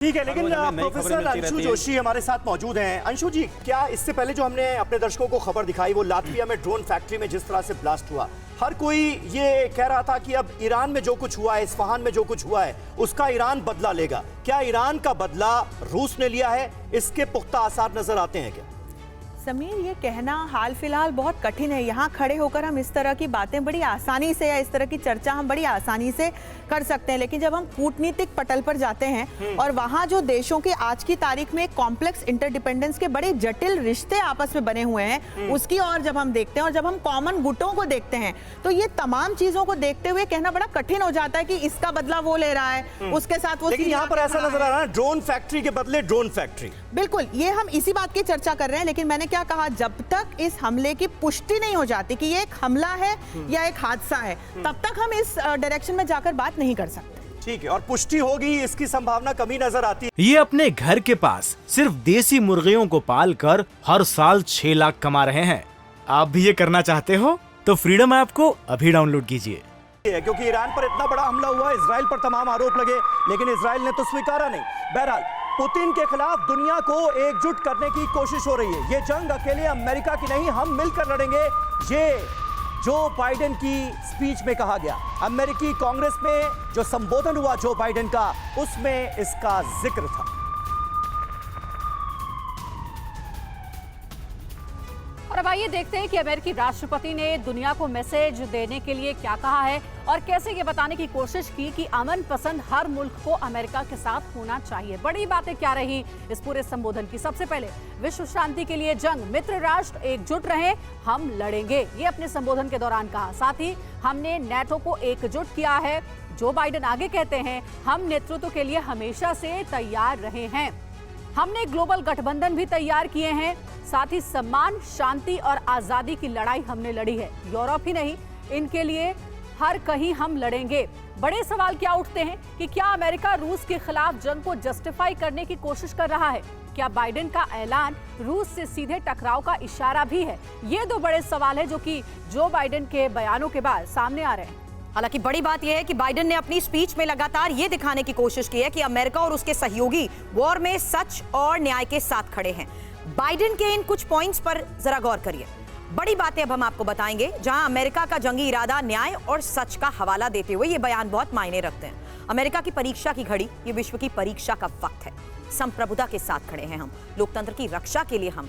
ठीक है, लेकिन प्रोफेसर अंशु जोशी हमारे साथ मौजूद हैं। अंशु जी, क्या इससे पहले जो हमने अपने दर्शकों को खबर दिखाई वो लातविया में ड्रोन फैक्ट्री में जिस तरह से ब्लास्ट हुआ, हर कोई ये कह रहा था कि अब ईरान में जो कुछ हुआ है, इस्फहान में जो कुछ हुआ है, उसका ईरान बदला लेगा। क्या ईरान का बदला रूस ने लिया है? इसके पुख्ता आसार नजर आते हैं क्या? समीर, ये कहना हाल फिलहाल बहुत कठिन है। यहाँ खड़े होकर हम इस तरह की बातें बड़ी आसानी से या इस तरह की चर्चा हम bड़ी आसानी से कर सकते हैं, लेकिन जब हम कूटनीतिक पटल पर जाते हैं और वहाँ जो देशों के आज की तारीख में कॉम्प्लेक्स इंटरडिपेंडेंस के बड़े जटिल रिश्ते आपस में बने हुए हैं, उसकी और जब हम देखते हैं और जब हम कॉमन गुटों को देखते हैं, तो ये तमाम चीजों को देखते हुए कहना बड़ा कठिन हो जाता है कि इसका बदला वो ले रहा है, उसके साथ वो। लेकिन यहाँ पर ऐसा नजर आ रहा है ड्रोन फैक्ट्री के बदले ड्रोन फैक्ट्री। बिल्कुल, ये हम इसी बात की चर्चा कर रहे हैं, लेकिन मैंने क्या कहा, जब तक इस हमले की पुष्टि नहीं हो जाती कि ये एक हमला है या एक हादसा है, तब तक हम इस डायरेक्शन में जाकर बात नहीं कर सकते। ठीक है, और पुष्टि होगी इसकी संभावना कमी नजर आती है। ये अपने घर के पास सिर्फ देसी मुर्गियों को पाल कर हर साल 6 लाख कमा रहे हैं। आप भी ये करना चाहते हो तो फ्रीडम ऐप को अभी डाउनलोड कीजिए। क्योंकि ईरान पर इतना बड़ा हमला हुआ, इजराइल पर तमाम आरोप लगे, लेकिन इजराइल ने तो स्वीकारा नहीं। बहरहाल पुतिन के खिलाफ दुनिया को एकजुट करने की कोशिश हो रही है। ये जंग अकेले अमेरिका की नहीं, हम मिलकर लड़ेंगे, ये जो बाइडेन की स्पीच में कहा गया। अमेरिकी कांग्रेस में जो संबोधन हुआ जो बाइडेन का, उसमें इसका जिक्र था। और अब आइए देखते हैं कि अमेरिकी राष्ट्रपति ने दुनिया को मैसेज देने के लिए क्या कहा है और कैसे ये बताने की कोशिश की कि अमन पसंद हर मुल्क को अमेरिका के साथ होना चाहिए। बड़ी बातें क्या रही इस पूरे संबोधन की? सबसे पहले विश्व शांति के लिए जंग, मित्र राष्ट्र एकजुट रहें, हम लड़ेंगे, ये अपने संबोधन के दौरान कहा। साथ ही हमने नेटो को एकजुट किया है। जो बाइडेन आगे कहते हैं, हम नेतृत्व के लिए हमेशा से तैयार रहे हैं, हमने ग्लोबल गठबंधन भी तैयार किए हैं, साथ ही सम्मान, शांति और आजादी की लड़ाई हमने लड़ी है। यूरोप ही नहीं, इनके लिए हर कहीं हम लड़ेंगे। बड़े सवाल क्या उठते हैं कि क्या अमेरिका रूस के खिलाफ जंग को जस्टिफाई करने की कोशिश कर रहा है? क्या बाइडेन का ऐलान रूस से सीधे टकराव का इशारा भी है? ये दो बड़े सवाल है जो कि जो बाइडेन के बयानों के बाद सामने आ रहे हैं। हालांकि बड़ी बात यह है कि बाइडेन ने अपनी स्पीच में लगातार ये दिखाने की कोशिश की है कि अमेरिका और उसके सहयोगी वॉर में सच और न्याय के साथ खड़े हैं। बाइडेन के इन कुछ पॉइंट्स पर जरा गौर करिए। बड़ी बातें अब हम आपको बताएंगे, जहां अमेरिका का जंगी इरादा न्याय और सच का हवाला देते हुए ये बयान बहुत मायने रखते हैं। अमेरिका की परीक्षा की घड़ी, ये विश्व की परीक्षा का वक्त है। संप्रभुता के साथ खड़े हैं हम, लोकतंत्र की रक्षा के लिए हम,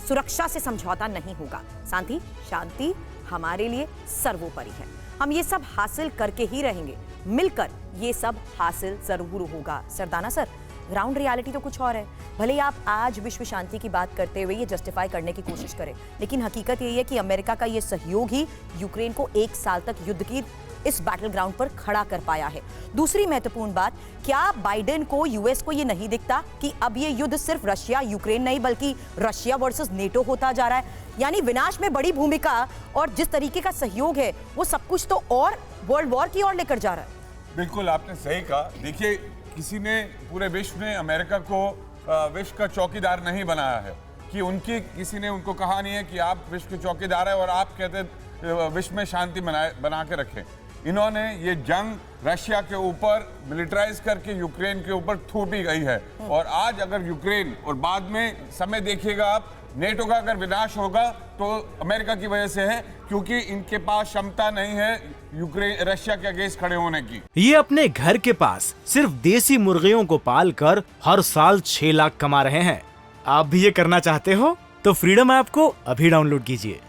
सुरक्षा से समझौता नहीं होगा, शांति शांति हमारे लिए सर्वोपरि है, हम ये सब हासिल करके ही रहेंगे, मिलकर ये सब हासिल जरूर होगा। सरदाना सर, ग्राउंड रियलिटी तो कुछ और है। भले ही आप आज विश्व शांति की बात करते हुए ये जस्टिफाई करने की कोशिश करें, लेकिन हकीकत यही है कि अमेरिका का ये सहयोग ही यूक्रेन को 1 साल तक युद्ध की इस बैटल ग्राउंड पर खड़ा कर पाया है। दूसरी महत्वपूर्ण बात, क्या बाइडेन को, यूएस को ये नहीं दिखता कि अब ये युद्ध सिर्फ रशिया यूक्रेन नहीं बल्कि रशिया वर्सेस नेटो होता जा रहा है? यानी विनाश में बड़ी भूमिका और जिस तरीके का सहयोग है वो सब कुछ तो और वर्ल्ड वॉर की ओर लेकर जा रहा है। बिल्कुल आपने सही कहा। देखिए, किसी ने पूरे विश्व ने अमेरिका को विश्व का चौकीदार नहीं बनाया है कि उनकी, किसी ने उनको कहा नहीं है कि आप विश्व के चौकीदार है और आप कहते विश्व में शांति बना के रखें। इन्होंने ये जंग रशिया के ऊपर मिलिटराइज करके यूक्रेन के ऊपर थोपी गई है। और आज अगर यूक्रेन, और बाद में समय देखिएगा आप, नेटो का अगर विनाश होगा तो अमेरिका की वजह से है, क्योंकि इनके पास क्षमता नहीं है यूक्रेन रशिया के अगेंस्ट खड़े होने की। ये अपने घर के पास सिर्फ देसी मुर्गियों को पाल कर हर साल 6 लाख कमा रहे हैं। आप भी ये करना चाहते हो तो फ्रीडम ऐप को अभी डाउनलोड कीजिए।